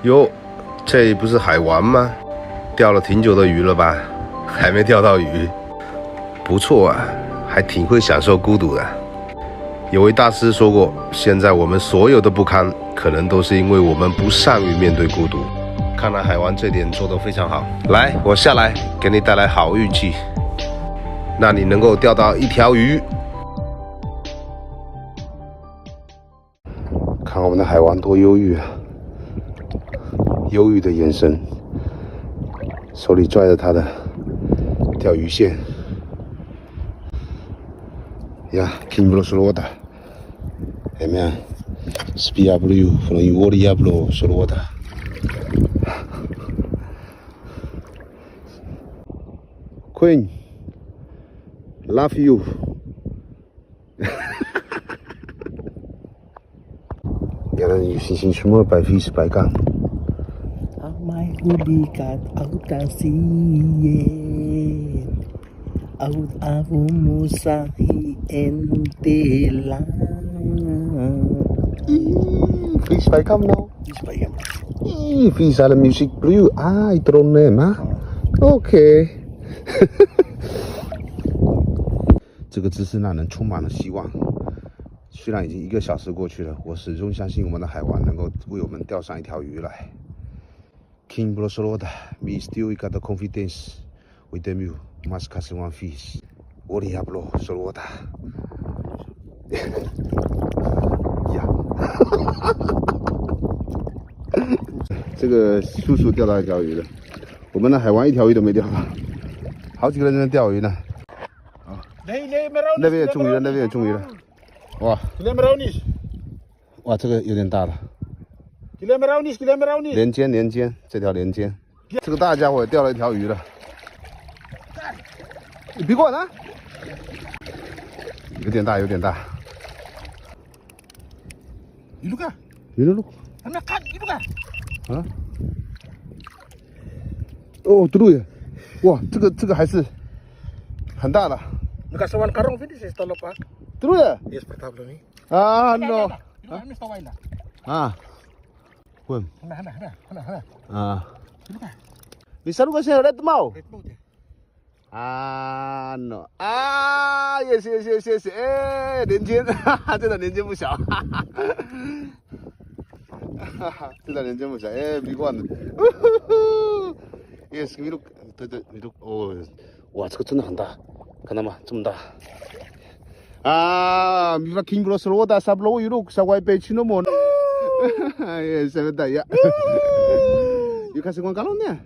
哟，这不是海湾吗？钓了挺久的鱼了吧？还没钓到鱼，不错啊，还挺会享受孤独的。有位大师说过，现在我们所有的不堪，可能都是因为我们不善于面对孤独。看来海湾这点做得非常好。来，我下来给你带来好运气，那你能够钓到一条鱼。看我们的海王多忧郁啊，忧郁的眼神，手里拽着他的钓鱼线。呀 ，King Bloslota， 哎呀 ，Spiablu from Uriablo Slota。Queen, love you 原来你星星什么白飞是白干。My hulikat out asiye out abu musahi entela. Fish by come now. Is ba yan? Fish are music blue. I don't know. OK 这个姿势让人充满了希望。虽然已经1个小时过去了，我始终相信我们的海王能够为我们钓上一条鱼来。King Bloslota, me still got the confidence with them you must catch one fish. Uriablo Slota. 呀，这个叔叔钓到一条鱼了，我们的海王一条鱼都没钓到，好几个人在钓鱼呢。啊，那边也中鱼了，那边也中鱼了。哇，哇，这个有点大了。连尖，这条连尖，这个大家伙也钓了一条鱼了。你别管啊，有点大。一路看，还没看，一路看。啊？哦，对了，哇，这个还是很大的。Nakasawan karong finish is tolok pak. 对了， Yes pertama ni. Ah, no. Ini tawai lah. Ah. Quên. Hana. Ah. Ilu kan? Bisa lu kasih red mau? Red boat ya. Ah, no. Ah, yes.哎，连肩，这个连肩不小。这个连肩不小，哎，别惯了。Yes， 米露，对，米露，哦，哇，这个真的很大，看到吗？这么大。啊，米发 King Bloslota sa blow yuluk sa wai pe chino mo. Yes， sebentar ya。有开始光干了呢。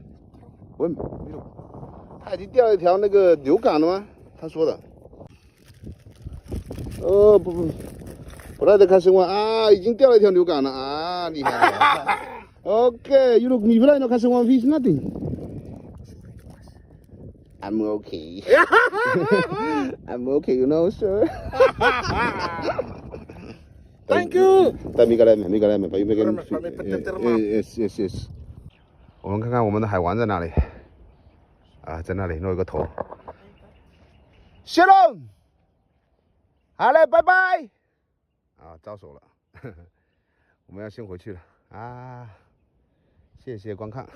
喂，米露，他已经钓了一条那个牛港了吗？他说的。哦，不，来开始光啊，已经钓了一条牛港了啊，厉害了。OK， you look me blind no 开始光 fish nothing。I'm okay. I'm okay, you know, sir. Thank you. 带米格莱美，把鱼给你。Yes。我们看看我们的海王在哪里？啊，在那里露一个头。谢龙，好嘞，拜拜。啊，招手了，我们要先回去了啊！谢谢观看。